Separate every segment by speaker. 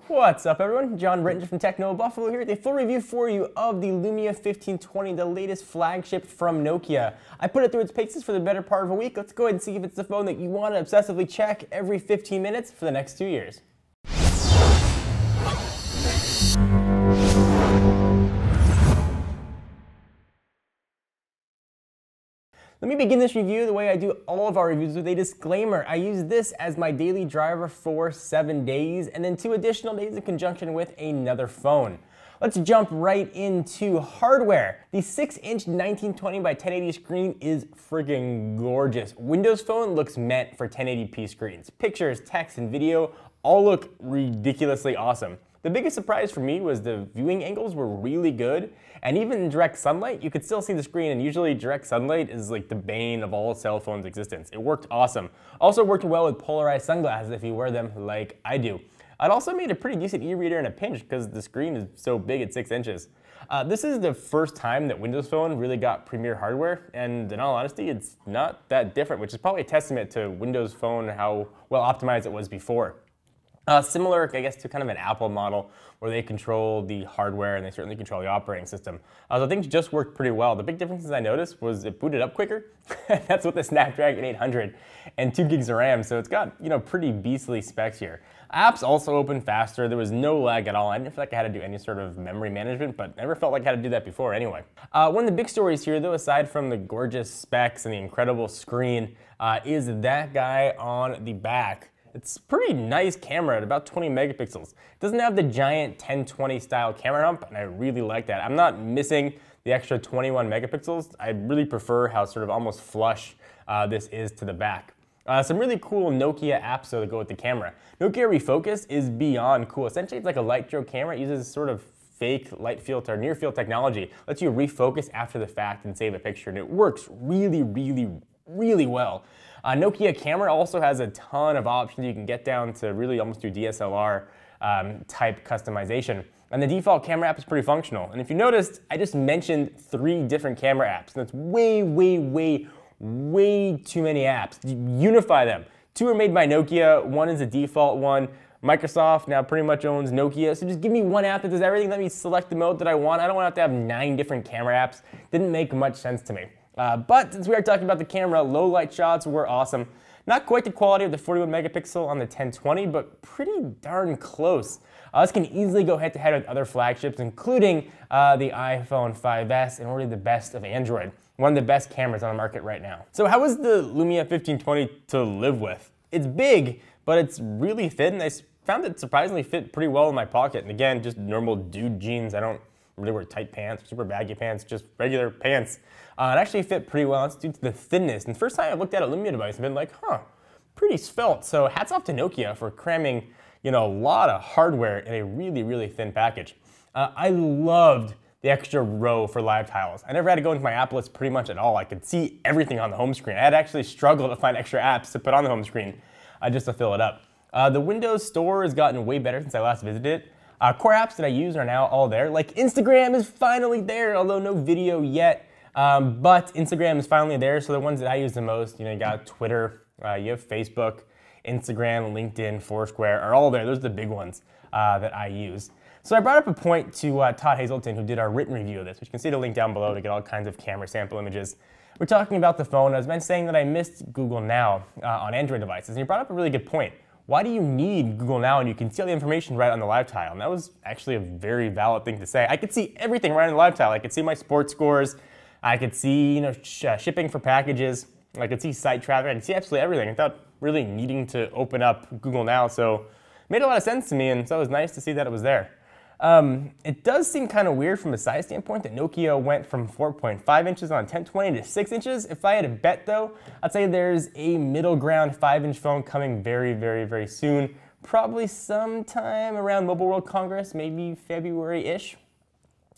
Speaker 1: What's up, everyone? John Britton from Techno Buffalo here with a full review for you of the Lumia 1520, the latest flagship from Nokia. I put it through its paces for the better part of a week. Let's go ahead and see if it's the phone that you want to obsessively check every 15 minutes for the next 2 years. Let me begin this review the way I do all of our reviews, with a disclaimer. I use this as my daily driver for 7 days and then 2 additional days in conjunction with another phone. Let's jump right into hardware. The 6-inch 1920 by 1080 screen is freaking gorgeous. Windows Phone looks meant for 1080p screens. Pictures, text, and video all look ridiculously awesome. The biggest surprise for me was the viewing angles were really good, and even in direct sunlight, you could still see the screen, and usually direct sunlight is like the bane of all cell phones' existence. It worked awesome. Also worked well with polarized sunglasses if you wear them like I do. It also made a pretty decent e-reader in a pinch because the screen is so big at 6 inches. This is the first time that Windows Phone really got premier hardware, and in all honesty, it's not that different, which is probably a testament to Windows Phone, how well optimized it was before. Similar, I guess, to kind of an Apple model where they control the hardware and they certainly control the operating system. So things just worked pretty well. The big differences I noticed was it booted up quicker. That's with the Snapdragon 800 and 2 gigs of RAM, so it's got, pretty beastly specs here. Apps also opened faster. There was no lag at all. I didn't feel like I had to do any sort of memory management, but I never felt like I had to do that before anyway. One of the big stories here, though, aside from the gorgeous specs and the incredible screen, is that guy on the back. It's a pretty nice camera at about 20 megapixels. It doesn't have the giant 1020 style camera hump, and I really like that. I'm not missing the extra 21 megapixels. I really prefer how sort of almost flush this is to the back. Some really cool Nokia apps though that go with the camera. Nokia Refocus is beyond cool. Essentially, it's like a light stroke camera. It uses sort of fake light field or near field technology. Lets you refocus after the fact and save a picture, and it works really, really, really well. Nokia camera also has a ton of options. You can get down to really almost do DSLR type customization. And the default camera app is pretty functional. And if you noticed, I just mentioned 3 different camera apps. And that's way, way, way, way too many apps. Unify them. 2 are made by Nokia. 1 is a default one. Microsoft now pretty much owns Nokia. So just give me one app that does everything. Let me select the mode that I want. I don't want to have 9 different camera apps. Didn't make much sense to me. But since we are talking about the camera, low light shots were awesome. Not quite the quality of the 41 megapixel on the 1020, but pretty darn close. This can easily go head to head with other flagships, including the iPhone 5S, and already the best of Android. One of the best cameras on the market right now. So how is the Lumia 1520 to live with? It's big, but it's really thin. I found it surprisingly fit pretty well in my pocket. And again, just normal dude jeans. I don't really wear tight pants, super baggy pants, just regular pants. It actually fit pretty well. It's due to the thinness. And the first time I looked at a Lumia device, I've been like, pretty svelte. So hats off to Nokia for cramming, a lot of hardware in a really, really thin package. I loved the extra row for live tiles. I never had to go into my app list pretty much at all. I could see everything on the home screen. I had actually struggled to find extra apps to put on the home screen just to fill it up. The Windows Store has gotten way better since I last visited it. Core apps that I use are now all there. Like Instagram is finally there, although no video yet. But Instagram is finally there, so the ones that I use the most, you got Twitter, you have Facebook, Instagram, LinkedIn, Foursquare are all there. Those are the big ones that I use. So I brought up a point to Todd Hazelton, who did our written review of this, which you can see the link down below to get all kinds of camera sample images. We're talking about the phone. I was saying that I missed Google Now on Android devices, and he brought up a really good point. Why do you need Google Now and you can see all the information right on the live tile? And that was actually a very valid thing to say. I could see everything right on the live tile. I could see my sports scores. I could see, shipping for packages. I could see site traffic. I could see absolutely everything without really needing to open up Google Now. So it made a lot of sense to me, and so it was nice to see that it was there. It does seem kind of weird from a size standpoint that Nokia went from 4.5 inches on 1020 to 6 inches. If I had to bet though, I'd say there's a middle ground 5-inch phone coming very, very, very soon. Probably sometime around Mobile World Congress, maybe February-ish.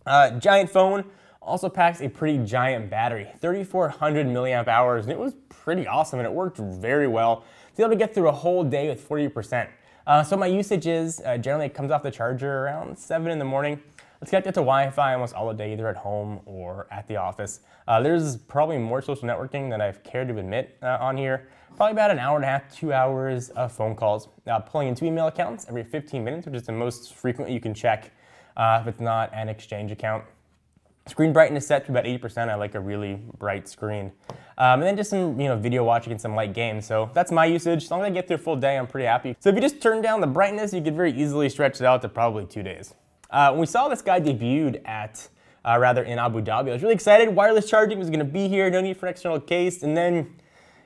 Speaker 1: Giant phone, also packs a pretty giant battery, 3,400 milliamp hours, and it was pretty awesome and it worked very well. To be able to get through a whole day with 40%. So my usage is, generally it comes off the charger around 7 in the morning. It's connected to Wi-Fi almost all the day, either at home or at the office. There's probably more social networking than I've cared to admit on here. Probably about an hour and a half, 2 hours of phone calls. Pulling in 2 email accounts every 15 minutes, which is the most frequent you can check if it's not an Exchange account. Screen brightness set to about 80%. I like a really bright screen. And then just some video watching and some light games. So that's my usage. As long as I get through a full day, I'm pretty happy. So if you just turn down the brightness, you could very easily stretch it out to probably 2 days. When we saw this guy debuted at, in Abu Dhabi, I was really excited. Wireless charging was gonna be here, no need for an external case. And then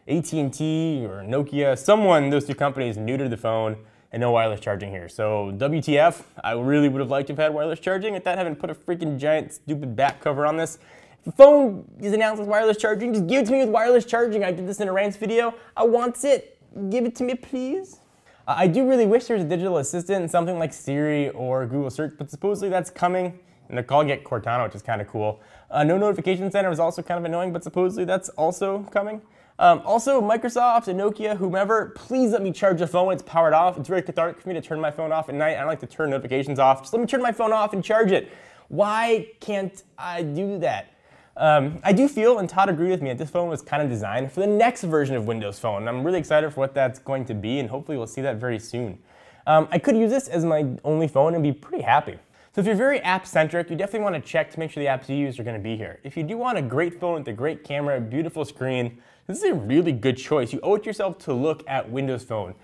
Speaker 1: AT&T or Nokia, those two companies neutered the phone and no wireless charging here. So WTF, I really would have liked to have had wireless charging without having to put a freaking giant stupid back cover on this. If the phone is announced with wireless charging, just give it to me with wireless charging. I did this in a rants video. I want it. Give it to me, please. I do really wish there was a digital assistant, something like Siri or Google Search, but supposedly that's coming. And they're calling it Cortana, which is kind of cool. No notification center is also kind of annoying, but supposedly that's also coming. Also, Microsoft and Nokia, whomever, please let me charge the phone when it's powered off. It's very cathartic for me to turn my phone off at night. I don't like to turn notifications off. Just let me turn my phone off and charge it. Why can't I do that? I do feel, and Todd agreed with me, that this phone was kind of designed for the next version of Windows Phone. And I'm really excited for what that's going to be, and hopefully we'll see that very soon. I could use this as my only phone and be pretty happy. So if you're very app-centric, you definitely want to check to make sure the apps you use are going to be here. If you do want a great phone with a great camera, beautiful screen, this is a really good choice. You owe it to yourself to look at Windows Phone.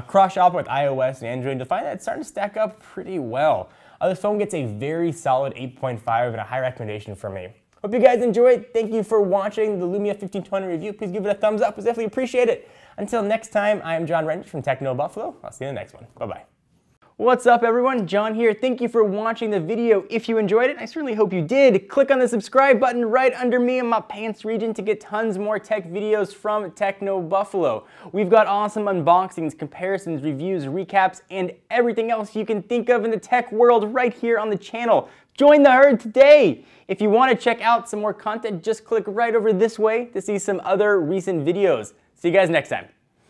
Speaker 1: Cross-shop with iOS and Android, you'll find that it's starting to stack up pretty well. This phone gets a very solid 8.5 and a high recommendation from me. Hope you guys enjoyed. Thank you for watching the Lumia 1520 review. Please give it a thumbs up. It's definitely appreciate it. Until next time, I am John Wrench from Techno Buffalo. I'll see you in the next one. Bye-bye. What's up, everyone? John here. Thank you for watching the video. If you enjoyed it, I certainly hope you did. Click on the subscribe button right under me in my pants region to get tons more tech videos from Techno Buffalo. We've got awesome unboxings, comparisons, reviews, recaps, and everything else you can think of in the tech world right here on the channel. Join the herd today! If you want to check out some more content, just click right over this way to see some other recent videos. See you guys next time.